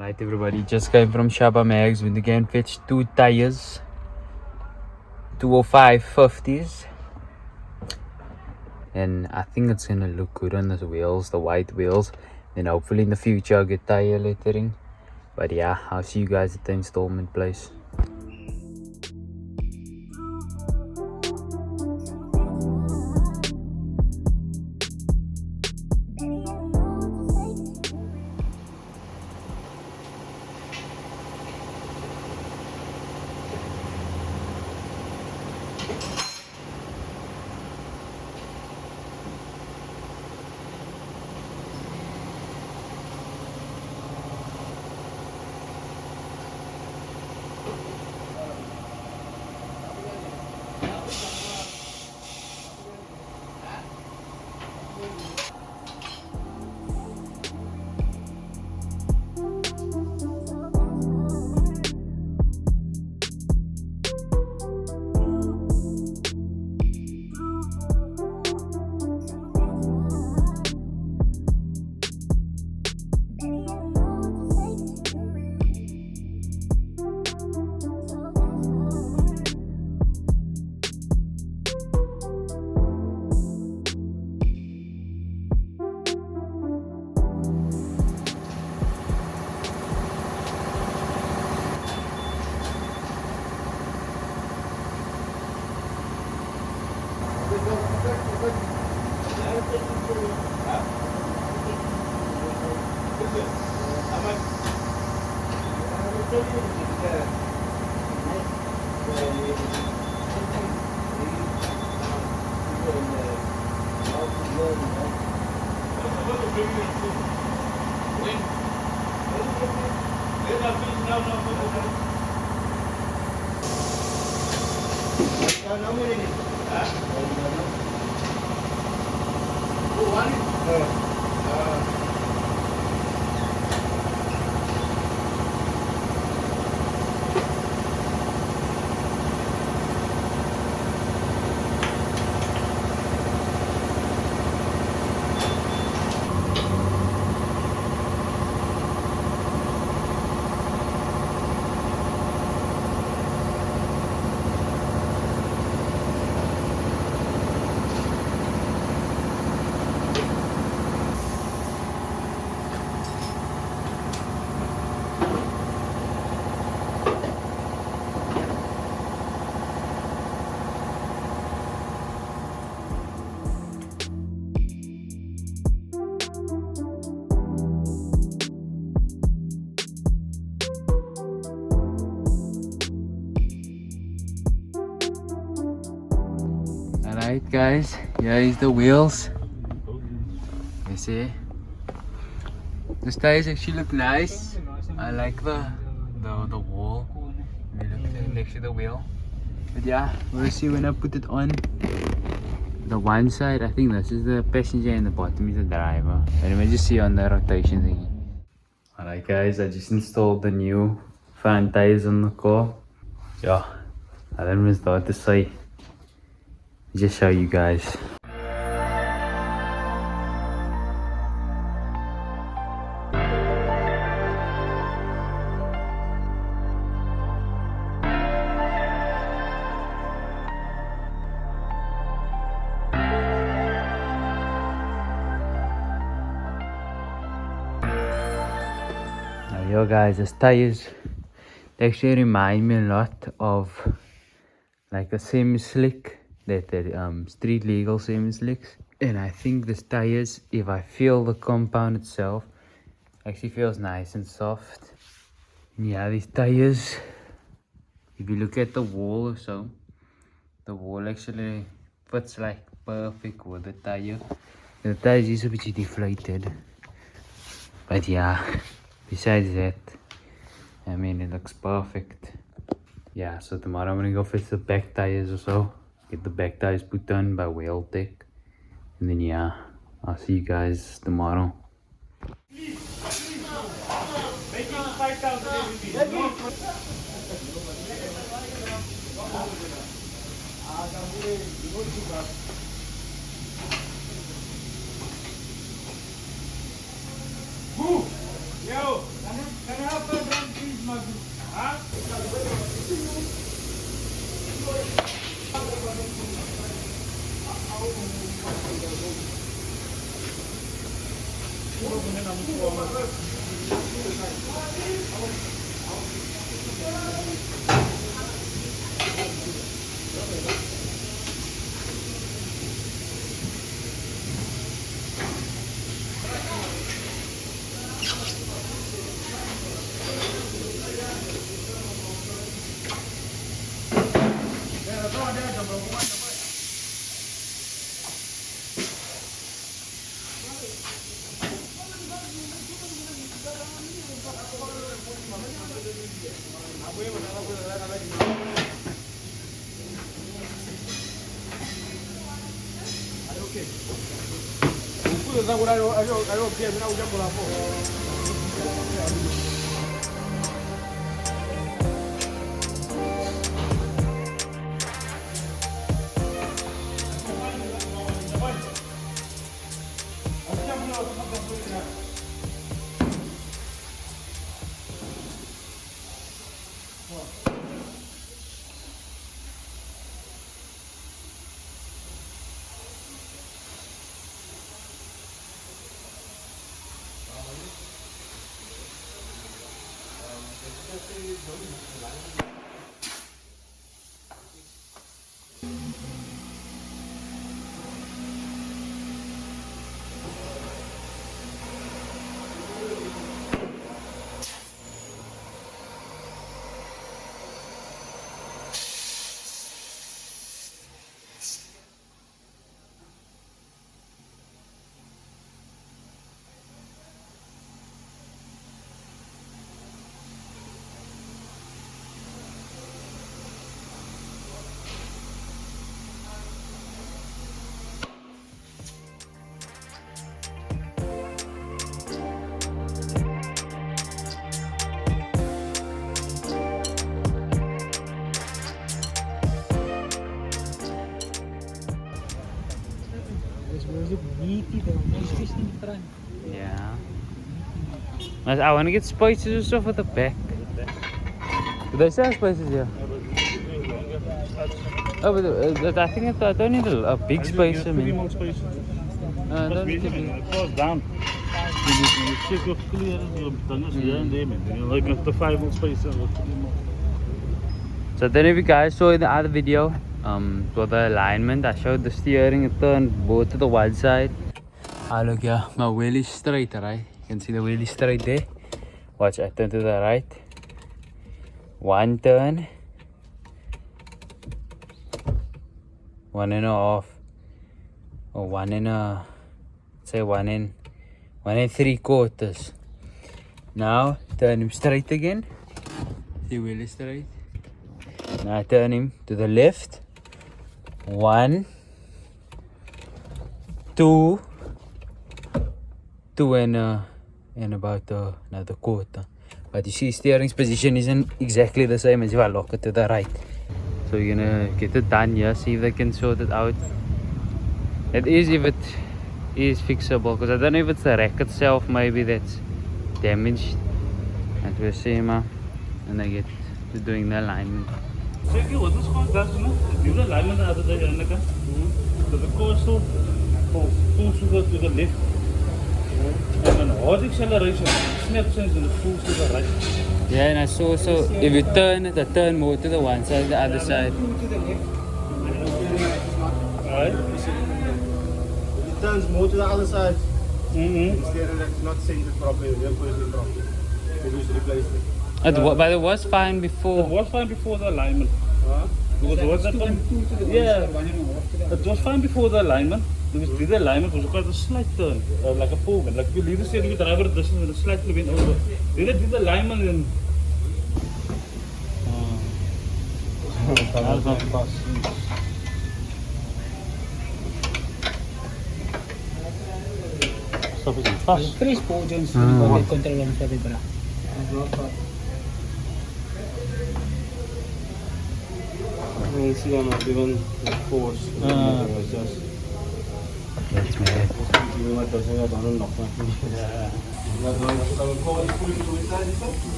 Alright everybody, just came from Shaba Mags. Went again fetched 2 tires, 205 50s, and I think it's gonna look good on the wheels, the white wheels. Then hopefully in the future I'll get tire lettering. But yeah, I'll see you guys at the installment place. Alright guys, here is the wheels. You see, the tires actually look nice. I like the wall. They look next to the wheel. But yeah, we'll see when I put it on. The one side, I think this is the passenger and the bottom is the driver. And we just see on the rotation thingy. Alright guys, I just installed the new front tires on the car. Yeah, I don't know what to say. Just show you guys. Now yo guys, these tires, they actually remind me a lot of like a semi-slick, that street legal semi-slicks. And I think these tires, if I feel the compound itself, actually feels nice and soft. And yeah, these tires, if you look at the wall or so, the wall actually fits like perfect with the tire. The tire is a bit deflated, but yeah, besides that, I mean, it looks perfect. Yeah, so tomorrow I'm gonna go fix the back tires or so. Get the back tires put on by Whale Tech. And then yeah, I'll see you guys tomorrow. Move! Yo! Can I help? Yeah. I want to get spices and stuff at the back. Do they sell spices here? Oh, but I think I don't need a big spice. I mean. I don't need to be. It goes down. You check your clear, your tongues here and there, man. You like the 5 more spices. So I don't know if you guys saw in the other video, for the alignment, I showed the steering, it turned both to the one side. Ah, look, yeah, my wheel is straight, right? You can see the wheel is straight there. Watch, I turn to the right. One turn. 1.5. Or 1.3/4. Now, turn him straight again. The wheel is straight. Now I turn him to the left. 1, 2, 2 and about another quarter. But you see, steering's position isn't exactly the same as if I lock it to the right. So you're gonna get it done here, see if they can sort it out. It is if it is fixable, because I don't know if it's the rack itself maybe that's damaged. And we'll see, and I get to doing the alignment. Check what this car does, you know? Give the alignment out of the end. So the car still pulls to the left. And then hard acceleration snaps and it pulls to the right. Yeah, and I saw, so if you turn it, I turn more to the one side, the other side. Alright? It turns more to the other side. The steering is not centered properly, the vehicle is properly. Maybe we should replace it. But it was fine before. It was fine before the alignment. Because it was that one. Yeah, it was fine before the alignment. Because with the alignment was quite a slight turn, like a forward. Like you leave the steering with the driver distance and a slightly went over. Then it did the alignment and. That's not fast. Stuff is fast. 3 spoons control lang sa bibra. You see, I'm not even force. Just. That's me.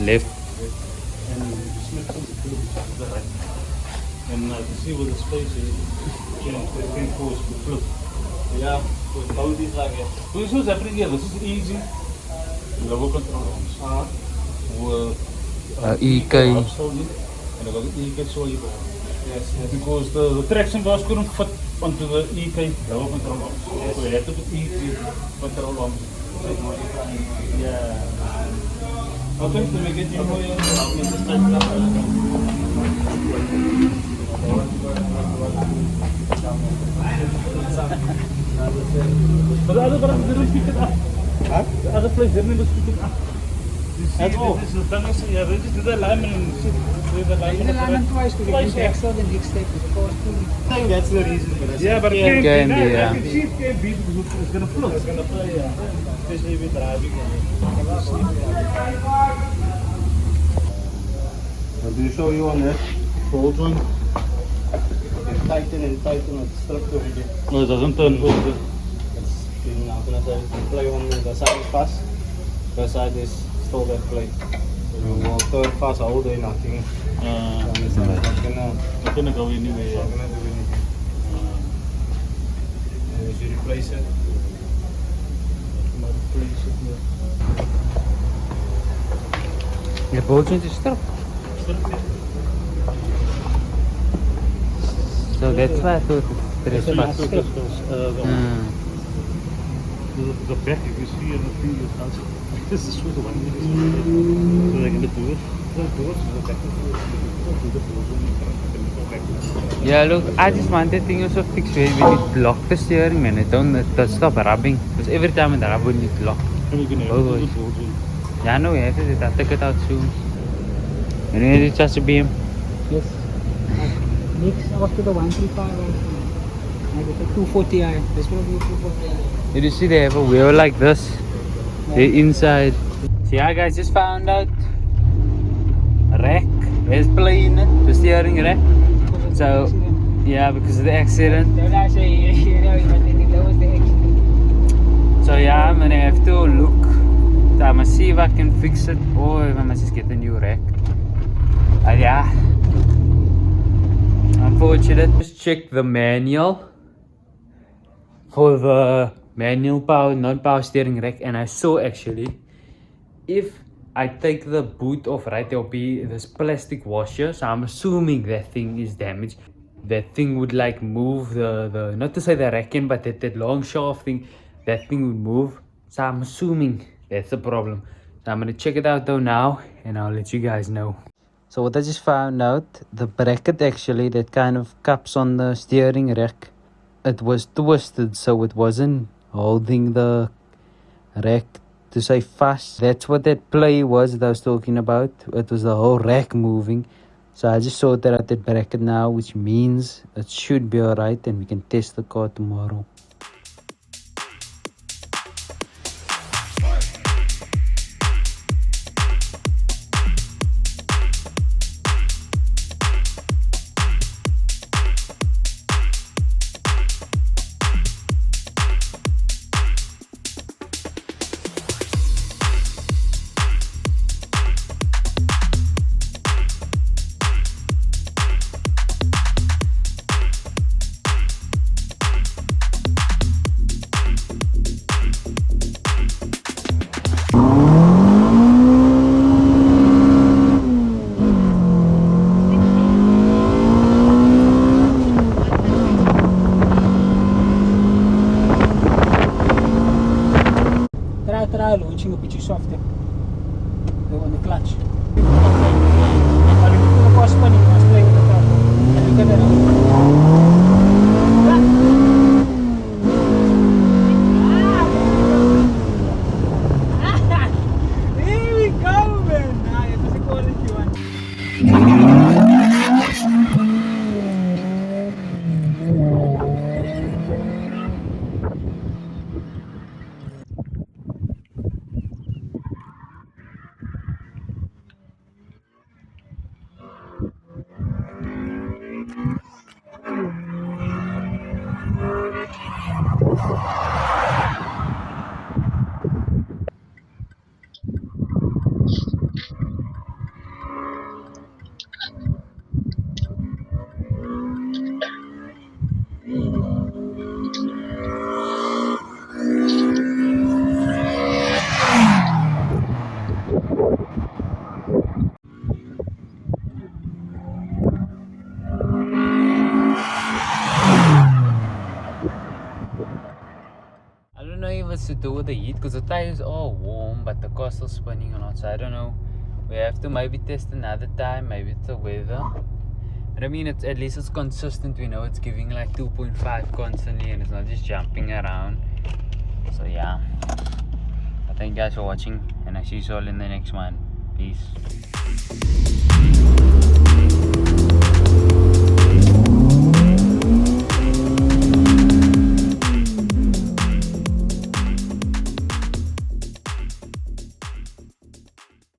Left. And to see what the space is, you can force to flip. Yeah, with both these like it. This is happening here. This is easy. Lower control arms. EK. And I got EK solely. Yes. Because the traction bars couldn't fit onto the EK lower control arms. Yes. So you had to put EK control arms. Yeah. Okay, so we get you more. But the other part didn't pick it up. Huh? The other place didn't pick it up. That's all. This is the thing. Yeah, they just do the alignment and see the alignment. The alignment twice to Twice, the yeah. next step, the next step is cost to I think that's the reason for this. Yeah, but Can be, yeah. I can see it can be because it's gonna flow. It's gonna flow, yeah. Especially with driving. I'll do show you on that fold one. Tighten and tighten it stuck already. No, it doesn't turn full. It's feeling out and I play on the side is fast. The side is still that plate. So you will turn fast all day nothing. It's not Gonna go anyway. It's not gonna do anything. And as you replace it, The bolt joint is stuck. So that's why I thought it's fast. The back, you can see and the thing is also. This is the one. So they're gonna do it. Yeah, look, I just want that thing also fixed where when it block the steering, man. It don't stop rubbing. Because every time it rubs, when it lock. Yeah, no, we have it. I'll take it out soon. And then it's just a beam. Yes. Next after the 135 I get the 240i. This will be 240i. You see they have a wheel like this. They're inside. So yeah guys, just found out rack has play in it, the steering rack. So yeah, because of the accident. Don't I say, you know, even that was the accident. So yeah, I'm gonna have to look. So I must see if I can fix it or if I must just get a new rack. Yeah. Unfortunate. Just check the manual for the manual power, non-power steering rack, and I saw actually if I take the boot off, right, there'll be this plastic washer. So I'm assuming that thing is damaged. That thing would like move the not to say the rack in, but that long shaft thing, that thing would move. So I'm assuming that's the problem. So I'm gonna check it out though now and I'll let you guys know. So what I just found out, the bracket actually that kind of cups on the steering rack, it was twisted, so it wasn't holding the rack to say fast. That's what that play was that I was talking about. It was the whole rack moving. So I just sorted out that bracket now, which means it should be alright and we can test the car tomorrow. Try launching a bit softer. On the clutch. The car spinning, I was playing with the car. Look at that. There we go, man. Nah, it was a quality one. I don't know if it's to do with the heat because the tires are warm but the car's still spinning a lot, so I don't know. We have to maybe test another time, maybe it's the weather. But I mean, it's, at least it's consistent. We know it's giving like 2.5 constantly and it's not just jumping around. So yeah, Thank you guys for watching, and I see you all in the next one. Peace.